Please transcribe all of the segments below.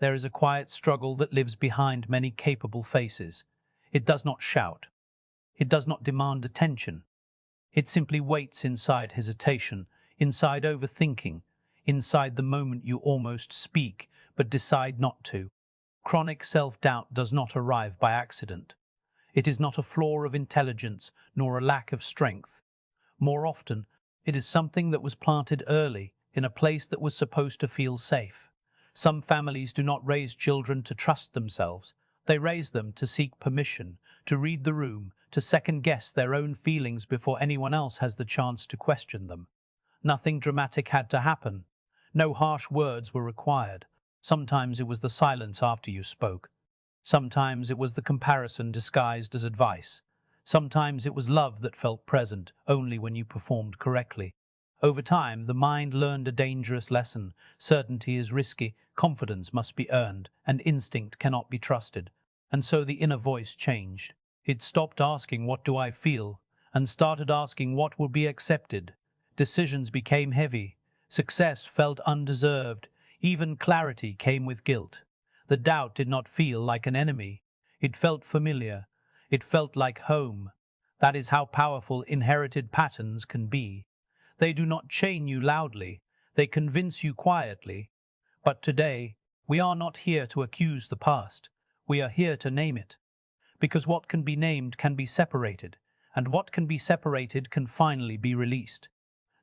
there is a quiet struggle that lives behind many capable faces. It does not shout. It does not demand attention. It simply waits inside hesitation, inside overthinking, inside the moment you almost speak but decide not to. Chronic self-doubt does not arrive by accident. It is not a flaw of intelligence nor a lack of strength. More often, it is something that was planted early in a place that was supposed to feel safe. Some families do not raise children to trust themselves. They raise them to seek permission, to read the room, to second-guess their own feelings before anyone else has the chance to question them. Nothing dramatic had to happen. No harsh words were required. Sometimes it was the silence after you spoke. Sometimes it was the comparison disguised as advice. Sometimes it was love that felt present only when you performed correctly. Over time, the mind learned a dangerous lesson. Certainty is risky, confidence must be earned, and instinct cannot be trusted. And so the inner voice changed. It stopped asking, "What do I feel?" and started asking, "What will be accepted?" Decisions became heavy. Success felt undeserved. Even clarity came with guilt. The doubt did not feel like an enemy. It felt familiar. It felt like home. That is how powerful inherited patterns can be. They do not chain you loudly. They convince you quietly. But today, we are not here to accuse the past. We are here to name it. Because what can be named can be separated, and what can be separated can finally be released.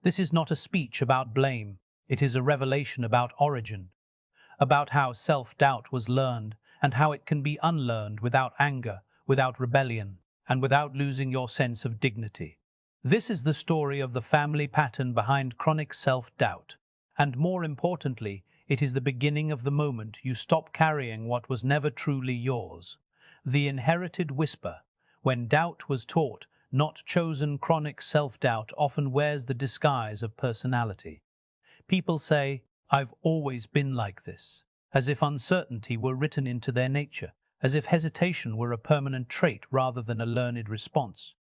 This is not a speech about blame. It is a revelation about origin, about how self-doubt was learned and how it can be unlearned without anger, without rebellion, and without losing your sense of dignity. This is the story of the family pattern behind chronic self-doubt. And more importantly, it is the beginning of the moment you stop carrying what was never truly yours. The inherited whisper. When doubt was taught, not chosen, chronic self-doubt often wears the disguise of personality. People say, "I've always been like this," as if uncertainty were written into their nature, as if hesitation were a permanent trait rather than a learned response.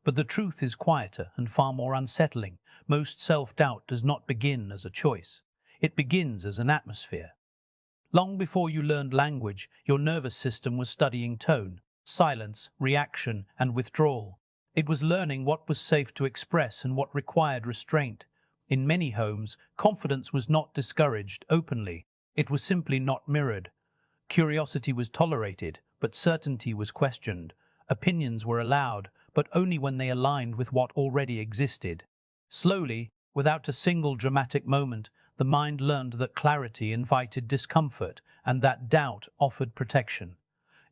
But the truth is quieter and far more unsettling. Most self-doubt does not begin as a choice. It begins as an atmosphere. Long before you learned language, your nervous system was studying tone, silence, reaction, and withdrawal. It was learning what was safe to express and what required restraint. In many homes, confidence was not discouraged openly. It was simply not mirrored. Curiosity was tolerated, but certainty was questioned. Opinions were allowed, but only when they aligned with what already existed. Slowly, without a single dramatic moment, the mind learned that clarity invited discomfort and that doubt offered protection.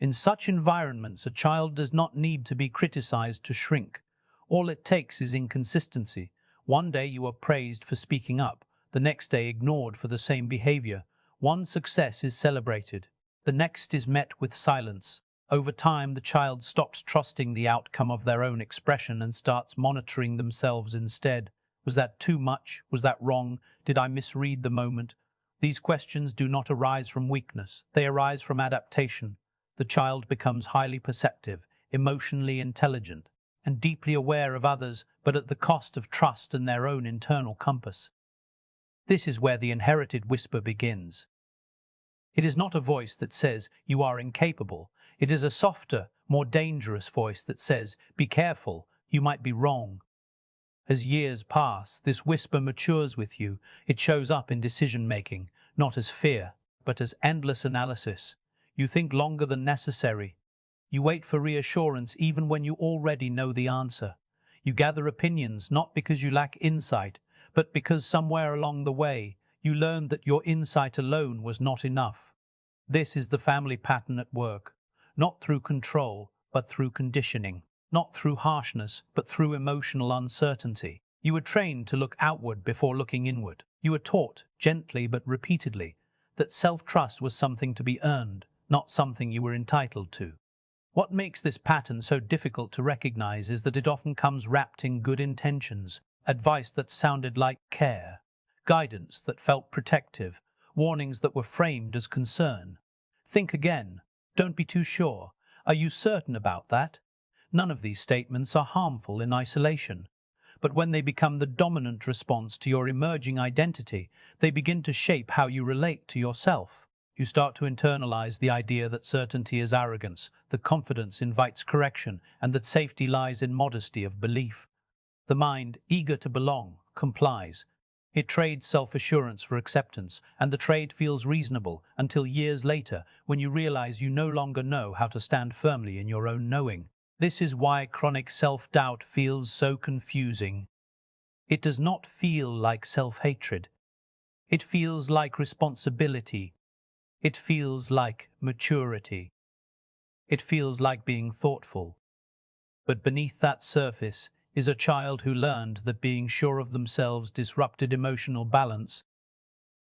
In such environments, a child does not need to be criticized to shrink. All it takes is inconsistency. One day you are praised for speaking up, the next day ignored for the same behavior. One success is celebrated, the next is met with silence. Over time, the child stops trusting the outcome of their own expression and starts monitoring themselves instead. Was that too much? Was that wrong? Did I misread the moment? These questions do not arise from weakness. They arise from adaptation. The child becomes highly perceptive, emotionally intelligent, and deeply aware of others, but at the cost of trust and their own internal compass. This is where the inherited whisper begins. It is not a voice that says, "You are incapable." It is a softer, more dangerous voice that says, "Be careful, you might be wrong." As years pass, this whisper matures with you. It shows up in decision-making, not as fear, but as endless analysis. You think longer than necessary. You wait for reassurance even when you already know the answer. You gather opinions not because you lack insight, but because somewhere along the way, you learned that your insight alone was not enough. This is the family pattern at work, not through control, but through conditioning, not through harshness, but through emotional uncertainty. You were trained to look outward before looking inward. You were taught, gently but repeatedly, that self-trust was something to be earned, not something you were entitled to. What makes this pattern so difficult to recognize is that it often comes wrapped in good intentions, advice that sounded like care, guidance that felt protective, warnings that were framed as concern. Think again. Don't be too sure. Are you certain about that? None of these statements are harmful in isolation. But when they become the dominant response to your emerging identity, they begin to shape how you relate to yourself. You start to internalize the idea that certainty is arrogance, that confidence invites correction, and that safety lies in modesty of belief. The mind, eager to belong, complies. It trades self-assurance for acceptance, and the trade feels reasonable until years later, when you realize you no longer know how to stand firmly in your own knowing. This is why chronic self-doubt feels so confusing. It does not feel like self-hatred. It feels like responsibility. It feels like maturity. It feels like being thoughtful. But beneath that surface is a child who learned that being sure of themselves disrupted emotional balance.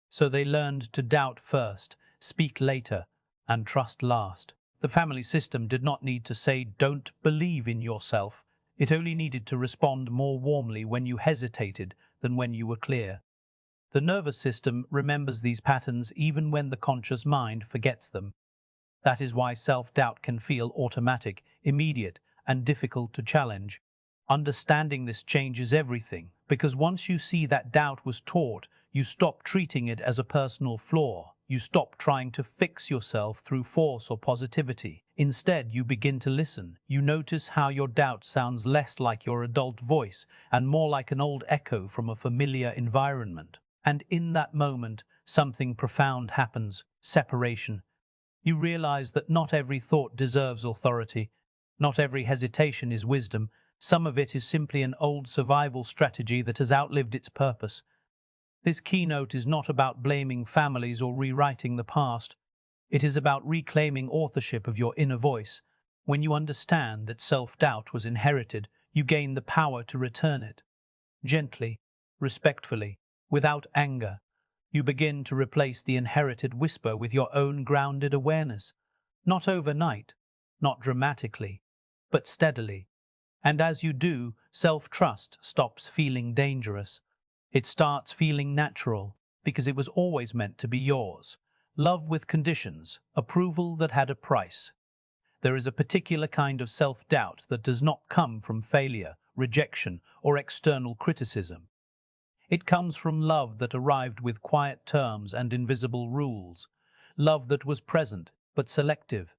So they learned to doubt first, speak later, and trust last. The family system did not need to say, "Don't believe in yourself." It only needed to respond more warmly when you hesitated than when you were clear. The nervous system remembers these patterns even when the conscious mind forgets them. That is why self-doubt can feel automatic, immediate, and difficult to challenge. Understanding this changes everything, because once you see that doubt was taught, you stop treating it as a personal flaw. You stop trying to fix yourself through force or positivity. Instead, you begin to listen. You notice how your doubt sounds less like your adult voice and more like an old echo from a familiar environment. And in that moment, something profound happens: separation. You realize that not every thought deserves authority. Not every hesitation is wisdom. Some of it is simply an old survival strategy that has outlived its purpose. This keynote is not about blaming families or rewriting the past. It is about reclaiming authorship of your inner voice. When you understand that self-doubt was inherited, you gain the power to return it. Gently, respectfully, without anger, you begin to replace the inherited whisper with your own grounded awareness. Not overnight, not dramatically, but steadily. And as you do, self-trust stops feeling dangerous. It starts feeling natural, because it was always meant to be yours. Love with conditions, approval that had a price. There is a particular kind of self-doubt that does not come from failure, rejection, or external criticism. It comes from love that arrived with quiet terms and invisible rules. Love that was present, but selective.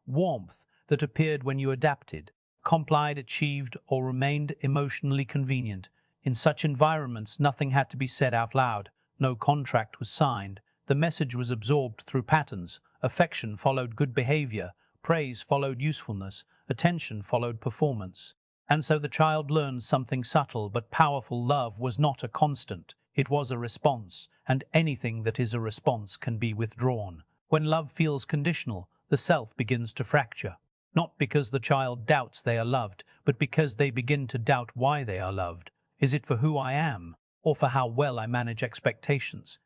Warmth that appeared when you adapted, complied, achieved, or remained emotionally convenient. In such environments, nothing had to be said out loud. No contract was signed. The message was absorbed through patterns. Affection followed good behavior. Praise followed usefulness. Attention followed performance. And so the child learns something subtle but powerful: love was not a constant, it was a response, and anything that is a response can be withdrawn. When love feels conditional, the self begins to fracture. Not because the child doubts they are loved, but because they begin to doubt why they are loved. Is it for who I am, or for how well I manage expectations?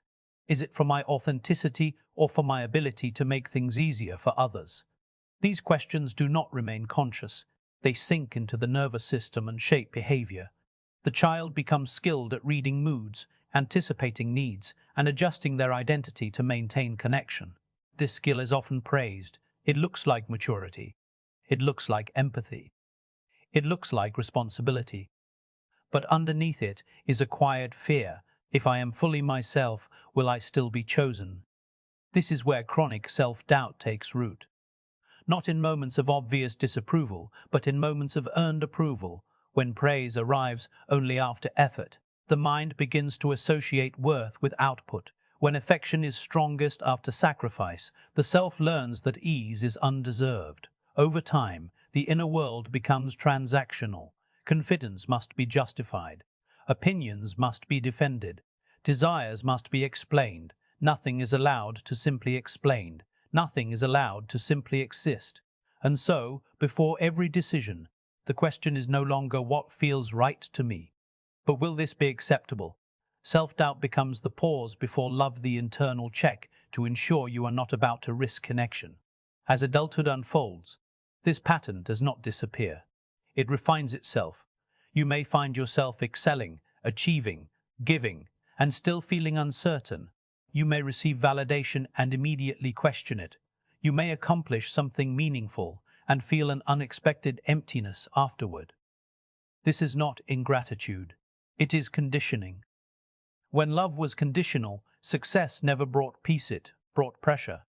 Is it for my authenticity, or for my ability to make things easier for others? These questions do not remain conscious. They sink into the nervous system and shape behavior. The child becomes skilled at reading moods, anticipating needs, and adjusting their identity to maintain connection. This skill is often praised. It looks like maturity. It looks like empathy. It looks like responsibility. But underneath it is a quiet fear. If I am fully myself, will I still be chosen? This is where chronic self-doubt takes root. Not in moments of obvious disapproval, but in moments of earned approval, when praise arrives only after effort. The mind begins to associate worth with output. When affection is strongest after sacrifice, the self learns that ease is undeserved. Over time, the inner world becomes transactional. Confidence must be justified. Opinions must be defended. Desires must be explained. Nothing is allowed to simply explained. Nothing is allowed to simply exist. And so, before every decision, the question is no longer what feels right to me, but will this be acceptable? Self-doubt becomes the pause before love, the internal check to ensure you are not about to risk connection. As adulthood unfolds, this pattern does not disappear. It refines itself. You may find yourself excelling, achieving, giving, and still feeling uncertain. You may receive validation and immediately question it. You may accomplish something meaningful and feel an unexpected emptiness afterward. This is not ingratitude. It is conditioning. When love was conditional, success never brought peace, it brought pressure.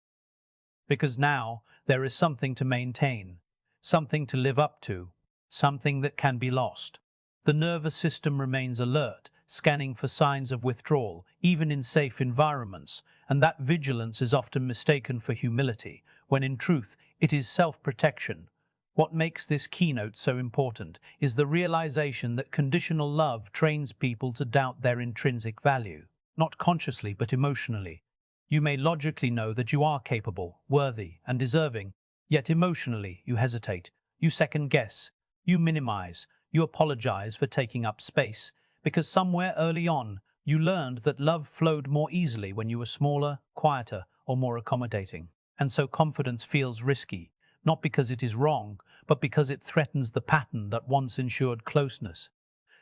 because now there is something to maintain, something to live up to, something that can be lost. The nervous system remains alert, scanning for signs of withdrawal, even in safe environments, and that vigilance is often mistaken for humility, when in truth it is self-protection. What makes this keynote so important is the realization that conditional love trains people to doubt their intrinsic value, not consciously but emotionally. You may logically know that you are capable, worthy, and deserving, yet emotionally you hesitate, you second-guess, you minimize, you apologize for taking up space, because somewhere early on you learned that love flowed more easily when you were smaller, quieter, or more accommodating. And so confidence feels risky, not because it is wrong, but because it threatens the pattern that once ensured closeness.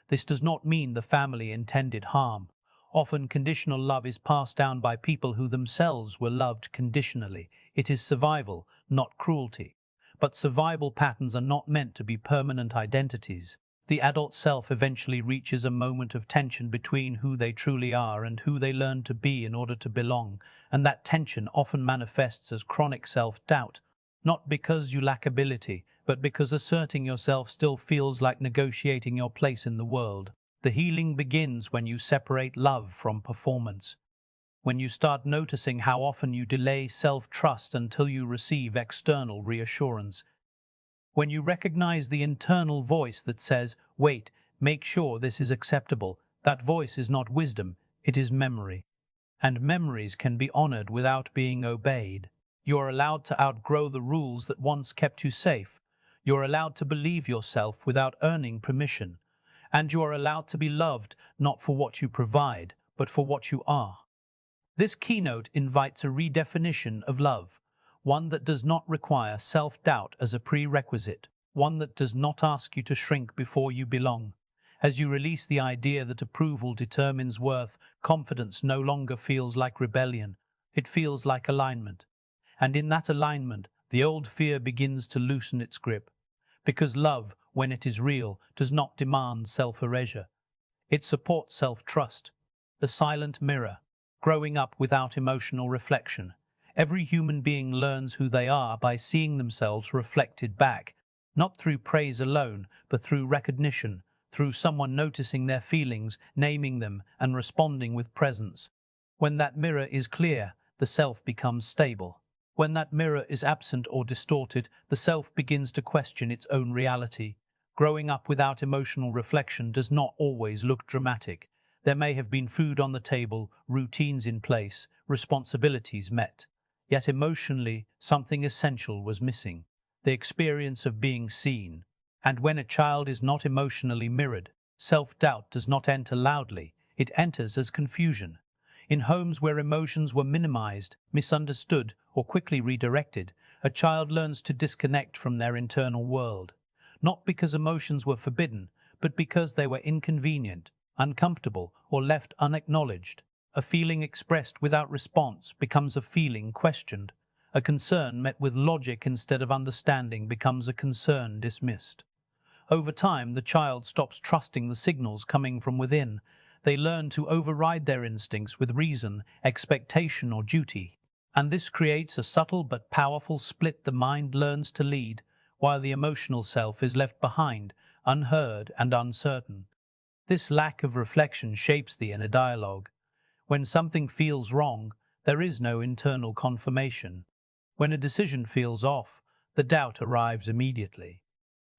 This does not mean the family intended harm. Often conditional love is passed down by people who themselves were loved conditionally. It is survival, not cruelty. But survival patterns are not meant to be permanent identities. The adult self eventually reaches a moment of tension between who they truly are and who they learn to be in order to belong, and that tension often manifests as chronic self-doubt, not because you lack ability, but because asserting yourself still feels like negotiating your place in the world. The healing begins when you separate love from performance, when you start noticing how often you delay self-trust until you receive external reassurance, when you recognize the internal voice that says, wait, make sure this is acceptable. That voice is not wisdom, it is memory. And memories can be honored without being obeyed. You are allowed to outgrow the rules that once kept you safe. You are allowed to believe yourself without earning permission. And you are allowed to be loved not for what you provide, but for what you are. This keynote invites a redefinition of love, one that does not require self-doubt as a prerequisite, one that does not ask you to shrink before you belong. As you release the idea that approval determines worth, confidence no longer feels like rebellion, it feels like alignment. And in that alignment, the old fear begins to loosen its grip. Because love, when it is real, does not demand self-erasure. It supports self-trust, the silent mirror, growing up without emotional reflection. Every human being learns who they are by seeing themselves reflected back, not through praise alone, but through recognition, through someone noticing their feelings, naming them, and responding with presence. When that mirror is clear, the self becomes stable. When that mirror is absent or distorted, the self begins to question its own reality. Growing up without emotional reflection does not always look dramatic. There may have been food on the table, routines in place, responsibilities met. Yet emotionally, something essential was missing: the experience of being seen. And when a child is not emotionally mirrored, self-doubt does not enter loudly, it enters as confusion. In homes where emotions were minimized, misunderstood, or quickly redirected, a child learns to disconnect from their internal world. Not because emotions were forbidden, but because they were inconvenient, uncomfortable, or left unacknowledged. A feeling expressed without response becomes a feeling questioned. A concern met with logic instead of understanding becomes a concern dismissed. Over time, the child stops trusting the signals coming from within. They learn to override their instincts with reason, expectation, or duty. And this creates a subtle but powerful split. The mind learns to lead, while the emotional self is left behind, unheard and uncertain. This lack of reflection shapes the inner dialogue. When something feels wrong, there is no internal confirmation. When a decision feels off, the doubt arrives immediately.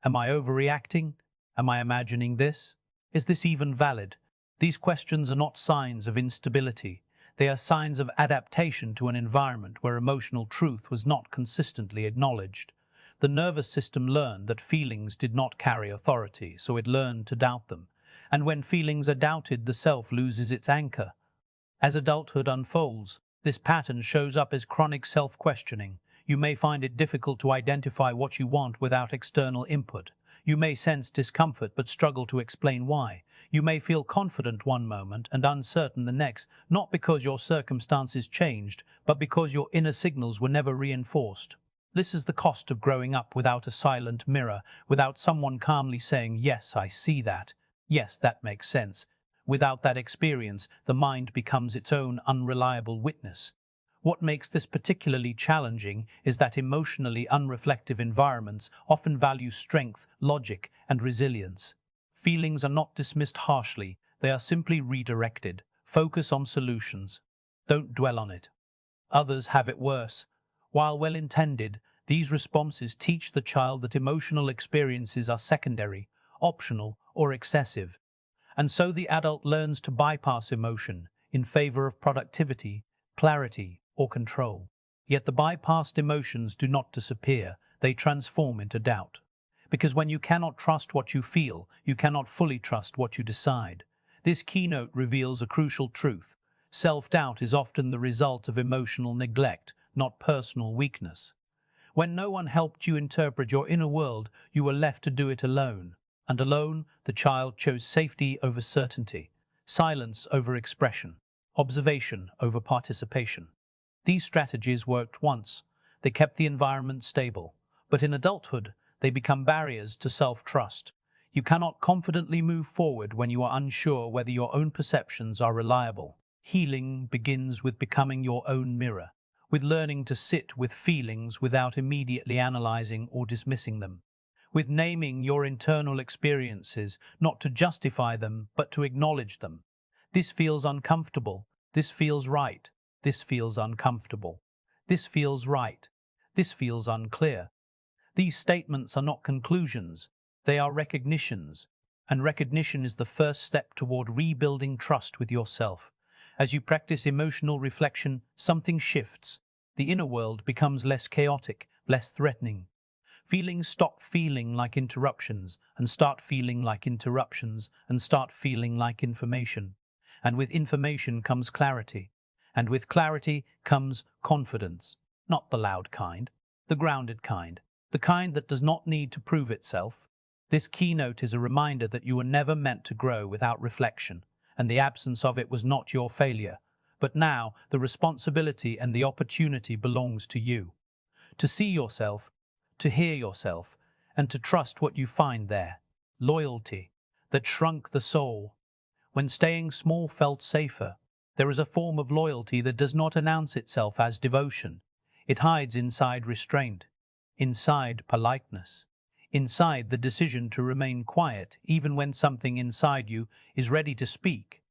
Am I overreacting? Am I imagining this? Is this even valid? These questions are not signs of instability. They are signs of adaptation to an environment where emotional truth was not consistently acknowledged. The nervous system learned that feelings did not carry authority, so it learned to doubt them. And when feelings are doubted, the self loses its anchor. As adulthood unfolds, this pattern shows up as chronic self-questioning. You may find it difficult to identify what you want without external input. You may sense discomfort but struggle to explain why. You may feel confident one moment and uncertain the next, not because your circumstances changed, but because your inner signals were never reinforced. This is the cost of growing up without a silent mirror, without someone calmly saying, "Yes, I see that. Yes, that makes sense." Without that experience, the mind becomes its own unreliable witness. What makes this particularly challenging is that emotionally unreflective environments often value strength, logic, and resilience. Feelings are not dismissed harshly, they are simply redirected. Focus on solutions. Don't dwell on it. Others have it worse. While well-intended, these responses teach the child that emotional experiences are secondary, optional, or excessive. And so the adult learns to bypass emotion in favor of productivity, clarity, or control. Yet the bypassed emotions do not disappear, they transform into doubt. Because when you cannot trust what you feel, you cannot fully trust what you decide. This keynote reveals a crucial truth. Self-doubt is often the result of emotional neglect, not personal weakness. When no one helped you interpret your inner world, you were left to do it alone. And alone, the child chose safety over certainty, silence over expression, observation over participation. These strategies worked once. They kept the environment stable. But in adulthood, they become barriers to self-trust. You cannot confidently move forward when you are unsure whether your own perceptions are reliable. Healing begins with becoming your own mirror, with learning to sit with feelings without immediately analyzing or dismissing them, with naming your internal experiences, not to justify them, but to acknowledge them. This feels uncomfortable. This feels right. This feels uncomfortable. This feels right. This feels unclear. These statements are not conclusions. They are recognitions. And recognition is the first step toward rebuilding trust with yourself. As you practice emotional reflection, something shifts. The inner world becomes less chaotic, less threatening. Feelings stop feeling like interruptions and start feeling like interruptions and start feeling like information. And with information comes clarity. And with clarity comes confidence. Not the loud kind, the grounded kind, the kind that does not need to prove itself. This keynote is a reminder that you were never meant to grow without reflection, and the absence of it was not your failure. But now, the responsibility and the opportunity belongs to you. To see yourself, to hear yourself, and to trust what you find there. Loyalty that shrunk the soul. When staying small felt safer, there is a form of loyalty that does not announce itself as devotion. It hides inside restraint, inside politeness, inside the decision to remain quiet even when something inside you is ready to speak.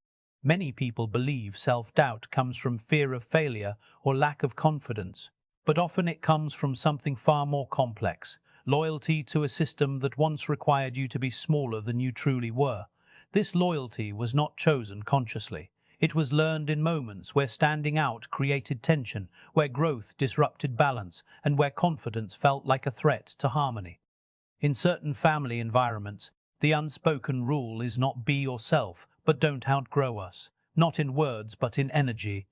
Many people believe self-doubt comes from fear of failure or lack of confidence. But often it comes from something far more complex, loyalty to a system that once required you to be smaller than you truly were. This loyalty was not chosen consciously. It was learned in moments where standing out created tension, where growth disrupted balance, and where confidence felt like a threat to harmony. In certain family environments, the unspoken rule is not be yourself, but don't outgrow us, not in words but in energy.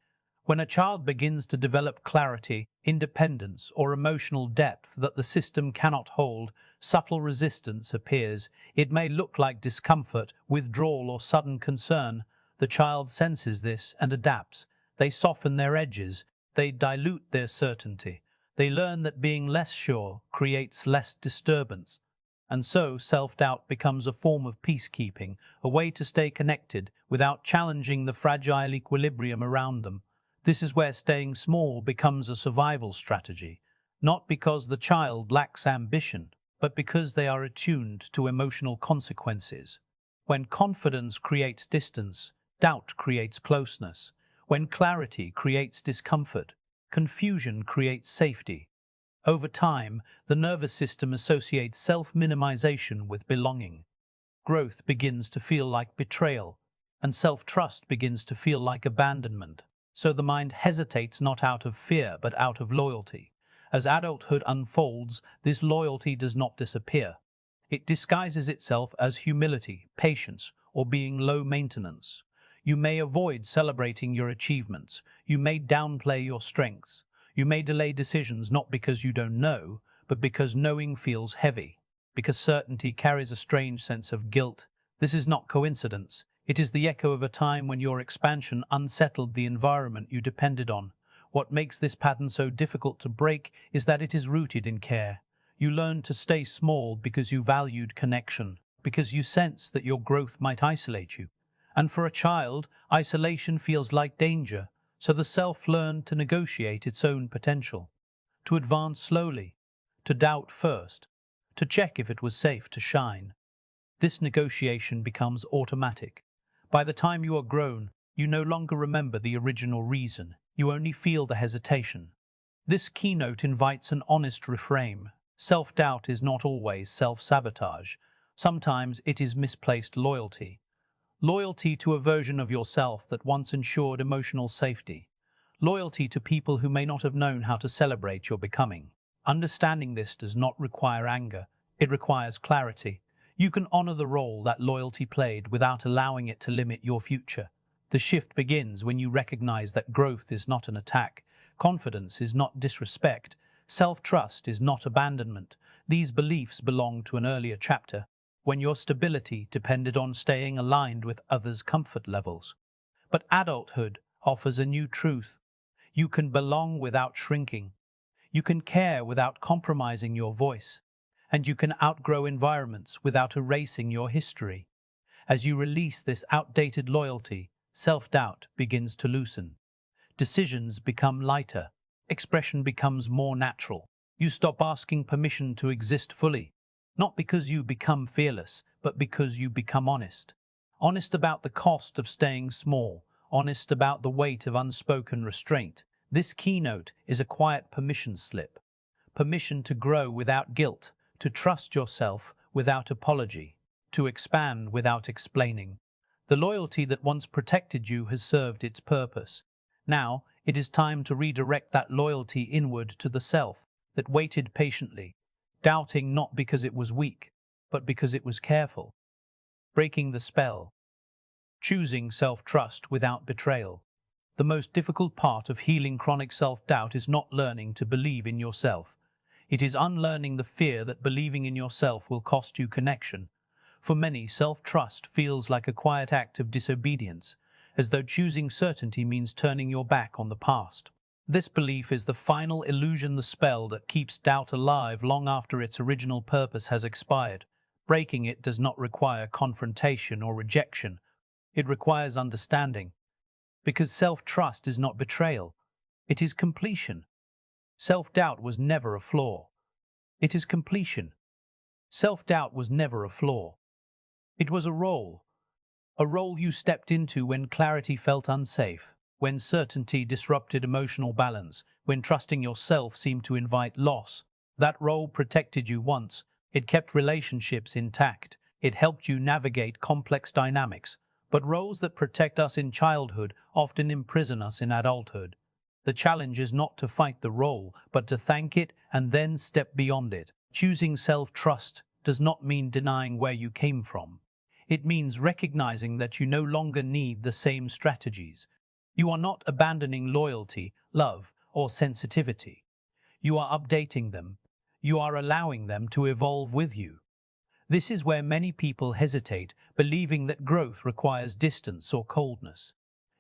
When a child begins to develop clarity, independence, or emotional depth that the system cannot hold, subtle resistance appears. It may look like discomfort, withdrawal, or sudden concern. The child senses this and adapts. They soften their edges. They dilute their certainty. They learn that being less sure creates less disturbance. And so self-doubt becomes a form of peacekeeping, a way to stay connected without challenging the fragile equilibrium around them. This is where staying small becomes a survival strategy, not because the child lacks ambition, but because they are attuned to emotional consequences. When confidence creates distance, doubt creates closeness. When clarity creates discomfort, confusion creates safety. Over time, the nervous system associates self-minimization with belonging. Growth begins to feel like betrayal, and self-trust begins to feel like abandonment. So the mind hesitates not out of fear, but out of loyalty. As adulthood unfolds, this loyalty does not disappear. It disguises itself as humility, patience, or being low maintenance. You may avoid celebrating your achievements. You may downplay your strengths. You may delay decisions not because you don't know, but because knowing feels heavy, because certainty carries a strange sense of guilt. This is not coincidence. It is the echo of a time when your expansion unsettled the environment you depended on. What makes this pattern so difficult to break is that it is rooted in care. You learned to stay small because you valued connection, because you sensed that your growth might isolate you. And for a child, isolation feels like danger. So the self learned to negotiate its own potential, to advance slowly, to doubt first, to check if it was safe to shine. This negotiation becomes automatic. By the time you are grown, you no longer remember the original reason, you only feel the hesitation. This keynote invites an honest reframe. Self-doubt is not always self-sabotage. Sometimes it is misplaced loyalty. Loyalty to a version of yourself that once ensured emotional safety. Loyalty to people who may not have known how to celebrate your becoming. Understanding this does not require anger, it requires clarity. You can honor the role that loyalty played without allowing it to limit your future. The shift begins when you recognize that growth is not an attack, confidence is not disrespect, self-trust is not abandonment. These beliefs belong to an earlier chapter, when your stability depended on staying aligned with others' comfort levels. But adulthood offers a new truth. You can belong without shrinking. You can care without compromising your voice. And you can outgrow environments without erasing your history. As you release this outdated loyalty, self-doubt begins to loosen. Decisions become lighter. Expression becomes more natural. You stop asking permission to exist fully. Not because you become fearless, but because you become honest. Honest about the cost of staying small. Honest about the weight of unspoken restraint. This keynote is a quiet permission slip. Permission to grow without guilt, to trust yourself without apology, to expand without explaining. The loyalty that once protected you has served its purpose. Now, it is time to redirect that loyalty inward to the self that waited patiently, doubting not because it was weak, but because it was careful. Breaking the spell. Choosing self-trust without betrayal. The most difficult part of healing chronic self-doubt is not learning to believe in yourself. It is unlearning the fear that believing in yourself will cost you connection. For many, self-trust feels like a quiet act of disobedience, as though choosing certainty means turning your back on the past. This belief is the final illusion, the spell that keeps doubt alive long after its original purpose has expired. Breaking it does not require confrontation or rejection. It requires understanding. Because self-trust is not betrayal. It is completion. Self-doubt was never a flaw. It is completion. Self-doubt was never a flaw. It was a role you stepped into when clarity felt unsafe, when certainty disrupted emotional balance, when trusting yourself seemed to invite loss. That role protected you once. It kept relationships intact. It helped you navigate complex dynamics. But roles that protect us in childhood often imprison us in adulthood. The challenge is not to fight the role, but to thank it and then step beyond it. Choosing self-trust does not mean denying where you came from. It means recognizing that you no longer need the same strategies. You are not abandoning loyalty, love, or sensitivity. You are updating them. You are allowing them to evolve with you. This is where many people hesitate, believing that growth requires distance or coldness.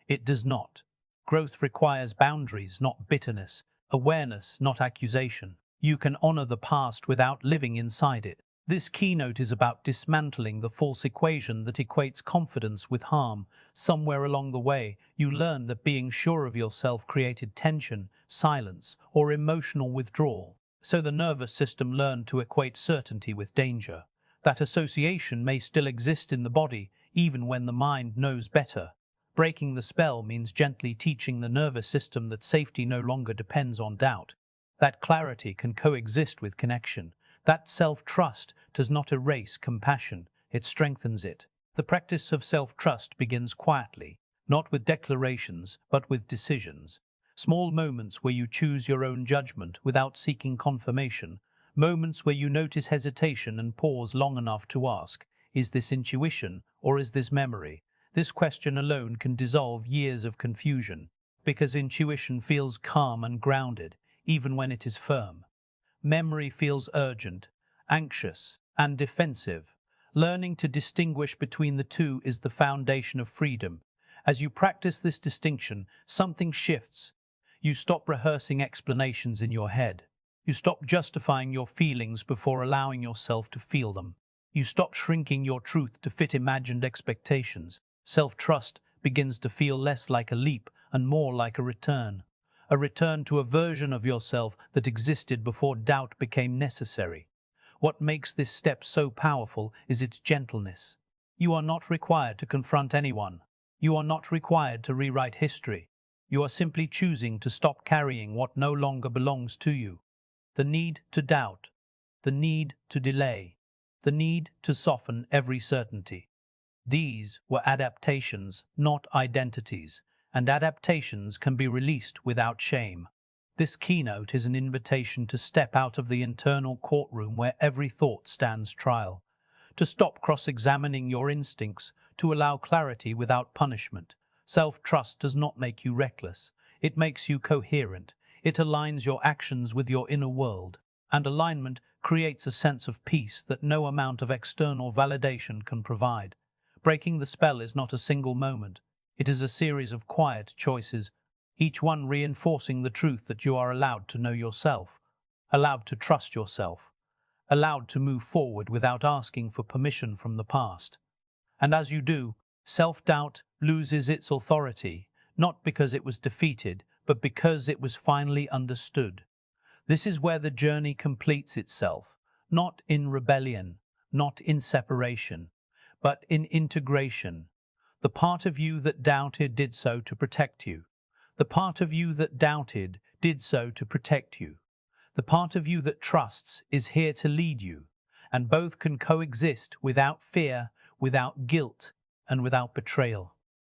It does not. Growth requires boundaries, not bitterness, awareness, not accusation. You can honor the past without living inside it. This keynote is about dismantling the false equation that equates confidence with harm. Somewhere along the way, you learn that being sure of yourself created tension, silence, or emotional withdrawal. So the nervous system learned to equate certainty with danger. That association may still exist in the body, even when the mind knows better. Breaking the spell means gently teaching the nervous system that safety no longer depends on doubt. That clarity can coexist with connection. That self-trust does not erase compassion, it strengthens it. The practice of self-trust begins quietly, not with declarations, but with decisions. Small moments where you choose your own judgment without seeking confirmation. Moments where you notice hesitation and pause long enough to ask, is this intuition or is this memory? This question alone can dissolve years of confusion, because intuition feels calm and grounded, even when it is firm. Memory feels urgent, anxious, and defensive. Learning to distinguish between the two is the foundation of freedom. As you practice this distinction, something shifts. You stop rehearsing explanations in your head. You stop justifying your feelings before allowing yourself to feel them. You stop shrinking your truth to fit imagined expectations. Self-trust begins to feel less like a leap and more like a return to a version of yourself that existed before doubt became necessary. What makes this step so powerful is its gentleness. You are not required to confront anyone. You are not required to rewrite history. You are simply choosing to stop carrying what no longer belongs to you. The need to doubt, the need to delay, the need to soften every certainty. These were adaptations, not identities, and adaptations can be released without shame. This keynote is an invitation to step out of the internal courtroom where every thought stands trial, to stop cross-examining your instincts, to allow clarity without punishment. Self-trust does not make you reckless. It makes you coherent. It aligns your actions with your inner world, and alignment creates a sense of peace that no amount of external validation can provide. Breaking the spell is not a single moment. It is a series of quiet choices, each one reinforcing the truth that you are allowed to know yourself, allowed to trust yourself, allowed to move forward without asking for permission from the past. And as you do, self-doubt loses its authority, not because it was defeated, but because it was finally understood. This is where the journey completes itself, not in rebellion, not in separation, but in integration. The part of you that doubted did so to protect you. The part of you that doubted did so to protect you. The part of you that trusts is here to lead you, and both can coexist without fear, without guilt, and without betrayal.